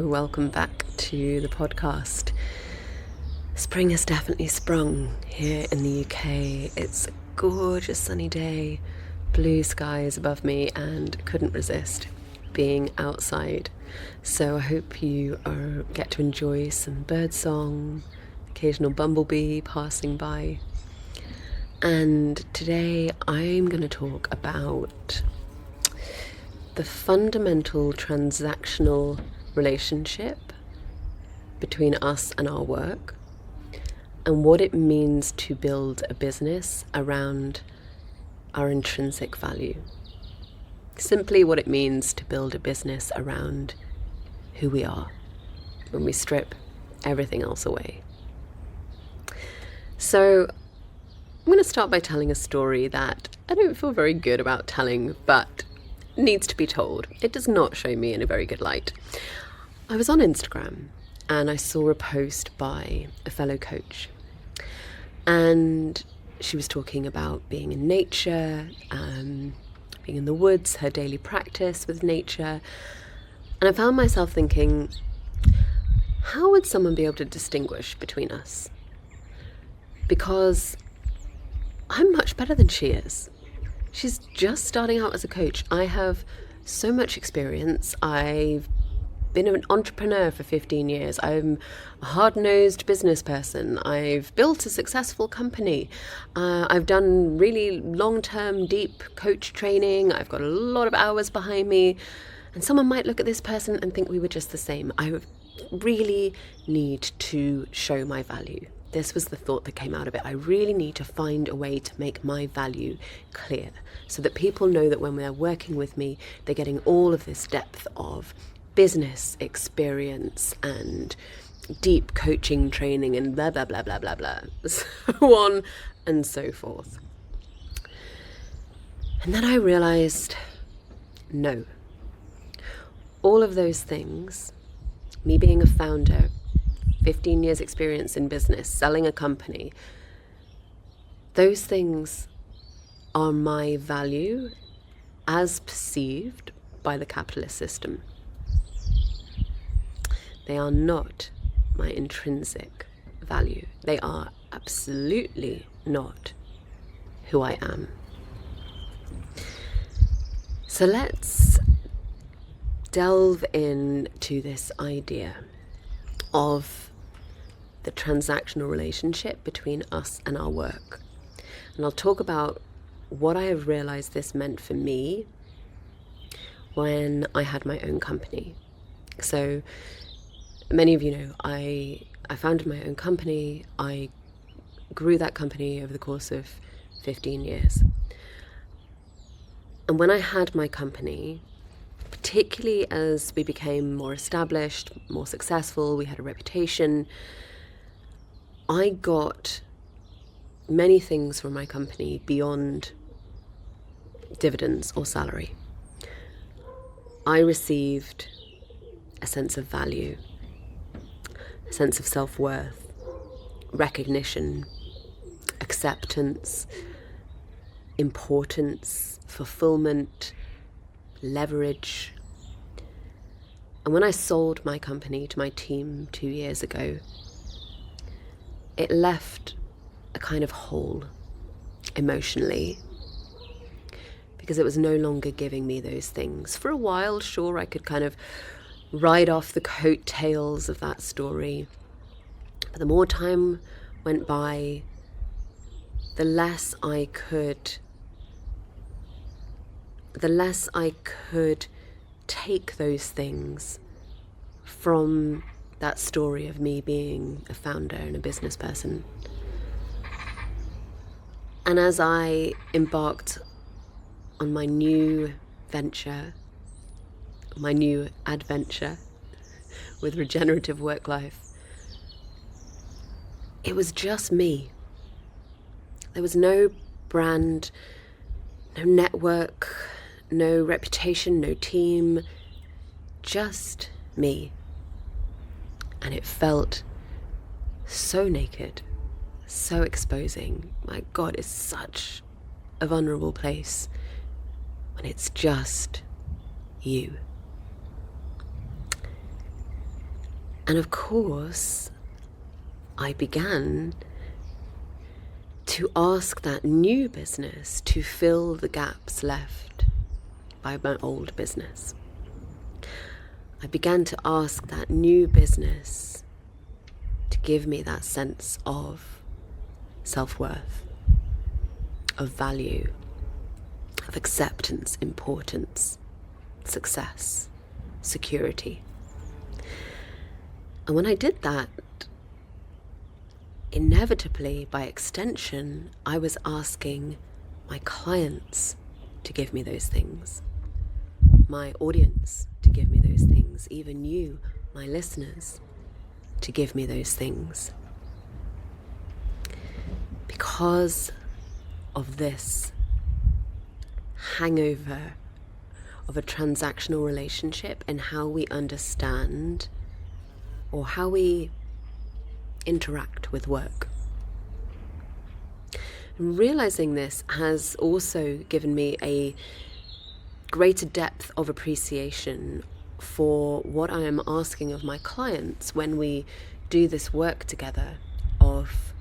Welcome back to the podcast. Spring has definitely sprung here in the UK. It's a gorgeous sunny day, blue skies above me, and couldn't resist being outside. So I hope you get to enjoy some birdsong, occasional bumblebee passing by. And today I'm going to talk about the fundamental transactional relationship between us and our work, and what it means to build a business around our intrinsic value. Simply what it means to build a business around who we are when we strip everything else away. So I'm going to start by telling a story that I don't feel very good about telling, but needs to be told. It does not show me in a very good light. I was on Instagram and I saw a post by a fellow coach, and she was talking about being in nature, being in the woods, her daily practice with nature. And I found myself thinking, how would someone be able to distinguish between us? Because I'm much better than she is. She's just starting out as a coach. I have so much experience. I've been an entrepreneur for 15 years. I'm a hard-nosed business person. I've built a successful company. I've done really long-term, deep coach training. I've got a lot of hours behind me. And someone might look at this person and think we were just the same. I really need to show my value. This was the thought that came out of it. I really need to find a way to make my value clear so that people know that when they're working with me, they're getting all of this depth of business experience and deep coaching training and blah, blah, blah, blah, blah, blah, so on and so forth. And then I realized, no. All of those things, me being a founder, 15 years experience in business, selling a company, those things are my value as perceived by the capitalist system. They are not my intrinsic value. They are absolutely not who I am. So let's delve into this idea of the transactional relationship between us and our work. And I'll talk about what I have realized this meant for me when I had my own company. So many of you know, I founded my own company. I grew that company over the course of 15 years. And when I had my company, particularly as we became more established, more successful, we had a reputation, I got many things from my company beyond dividends or salary. I received a sense of value, a sense of self-worth, recognition, acceptance, importance, fulfillment, leverage. And when I sold my company to my team 2 years ago, it left a kind of hole emotionally, because it was no longer giving me those things. For a while, sure, I could kind of ride off the coattails of that story. But the more time went by, the less I could take those things from that story of me being a founder and a business person. And as I embarked on my new venture, my new adventure with regenerative work life, it was just me. There was no brand, no network, no reputation, no team, just me. And it felt so naked, so exposing. My God, it's such a vulnerable place when it's just you. And of course, I began to ask that new business to fill the gaps left by my old business. I began to ask that new business to give me that sense of self-worth, of value, of acceptance, importance, success, security. And when I did that, inevitably, by extension, I was asking my clients to give me those things, my audience to give me those things, even you, my listeners, to give me those things. Because of this hangover of a transactional relationship and how we understand or how we interact with work. And realizing this has also given me a greater depth of appreciation for what I am asking of my clients when we do this work together of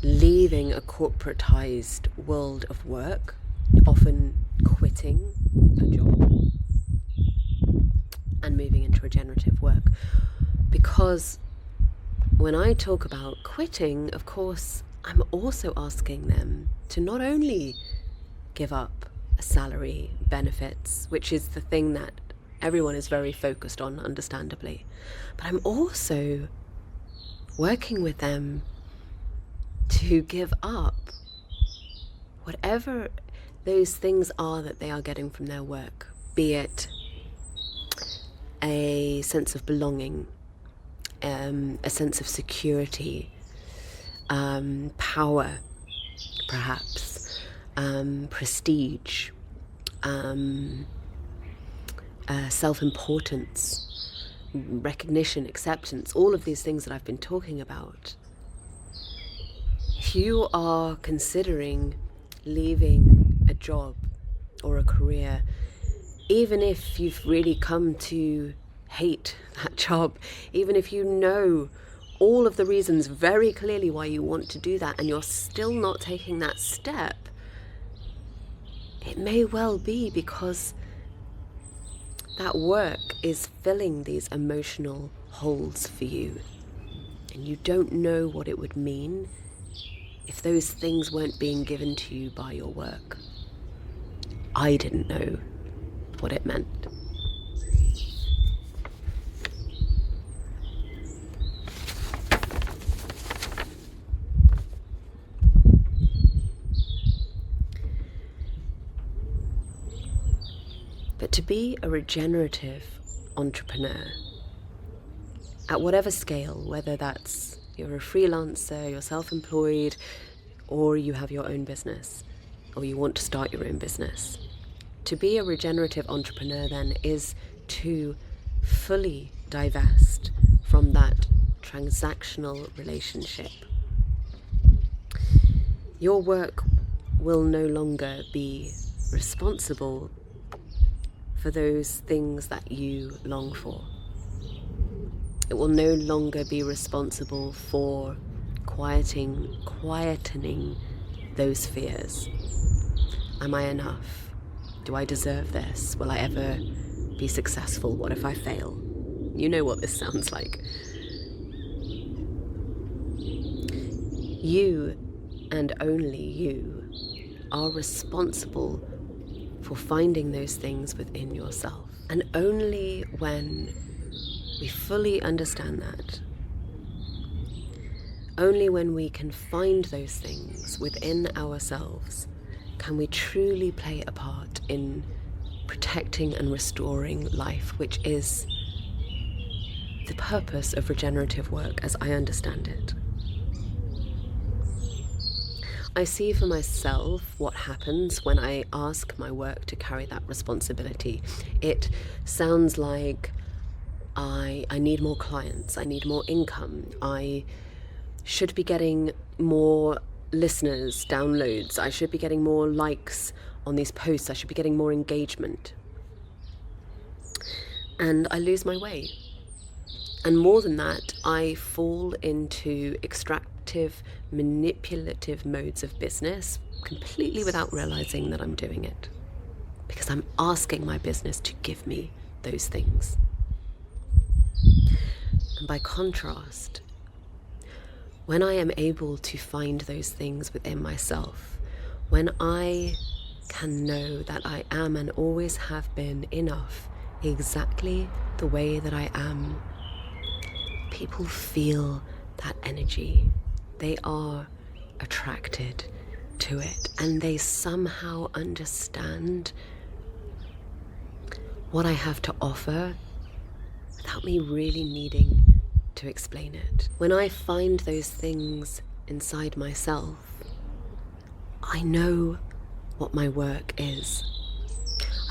leaving a corporatized world of work, often quitting a job and moving into regenerative work. Because when I talk about quitting, of course, I'm also asking them to not only give up a salary, benefits, which is the thing that everyone is very focused on, understandably, but I'm also working with them to give up whatever those things are that they are getting from their work, be it a sense of belonging, a sense of security, power, perhaps, prestige, self-importance, recognition, acceptance, all of these things that I've been talking about. If you are considering leaving a job or a career, even if you've really come to hate that job, even if you know all of the reasons very clearly why you want to do that and you're still not taking that step, it may well be because that work is filling these emotional holes for you, and you don't know what it would mean if those things weren't being given to you by your work. I didn't know what it meant. But to be a regenerative entrepreneur, at whatever scale, whether that's you're a freelancer, you're self-employed, or you have your own business, or you want to start your own business, to be a regenerative entrepreneur then is to fully divest from that transactional relationship. Your work will no longer be responsible for those things that you long for. It will no longer be responsible for quietening those fears. Am I enough? Do I deserve this? Will I ever be successful? What if I fail? You know what this sounds like. You, and only you, are responsible for finding those things within yourself. And only when we fully understand that, only when we can find those things within ourselves, can we truly play a part in protecting and restoring life, which is the purpose of regenerative work as I understand it. I see for myself what happens when I ask my work to carry that responsibility. It sounds like I need more clients, I need more income, I should be getting more listeners, downloads, I should be getting more likes on these posts, I should be getting more engagement. And I lose my way. And more than that, I fall into extractive, manipulative modes of business completely without realizing that I'm doing it, because I'm asking my business to give me those things. And by contrast, when I am able to find those things within myself, when I can know that I am and always have been enough exactly the way that I am, people feel that energy. They are attracted to it, and they somehow understand what I have to offer without me really needing to explain it. When I find those things inside myself, I know what my work is.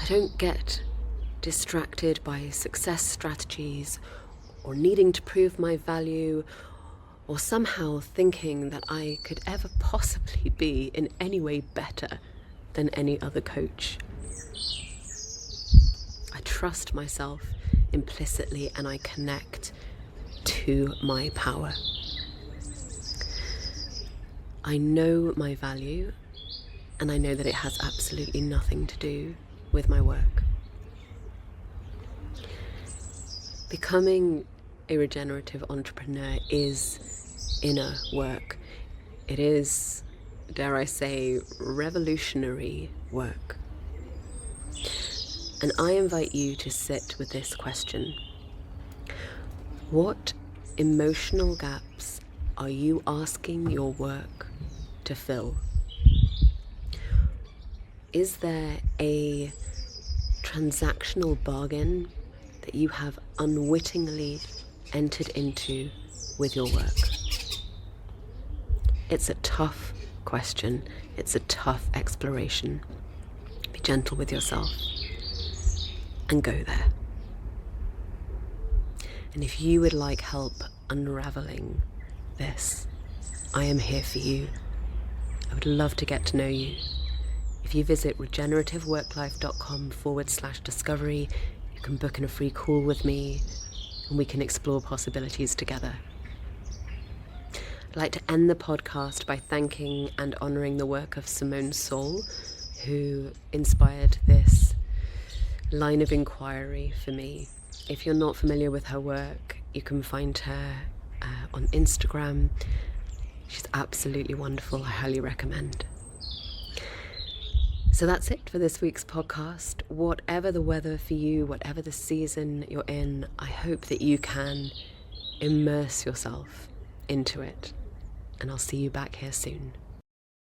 I don't get distracted by success strategies or needing to prove my value, or somehow thinking that I could ever possibly be in any way better than any other coach. I trust myself implicitly and I connect to my power. I know my value, and I know that it has absolutely nothing to do with my work. Becoming a regenerative entrepreneur is inner work. It is, dare I say, revolutionary work. And I invite you to sit with this question. What emotional gaps are you asking your work to fill? Is there a transactional bargain that you have unwittingly entered into with your work? It's a tough question. It's a tough exploration. Be gentle with yourself and go there. And if you would like help unraveling this, I am here for you. I would love to get to know you. If you visit regenerativeworklife.com/discovery, you can book in a free call with me and we can explore possibilities together. I'd like to end the podcast by thanking and honouring the work of Simone Saul, who inspired this line of inquiry for me. If you're not familiar with her work, you can find her on Instagram. She's absolutely wonderful. I highly recommend. So that's it for this week's podcast. Whatever the weather for you, whatever the season you're in, I hope that you can immerse yourself into it. And I'll see you back here soon.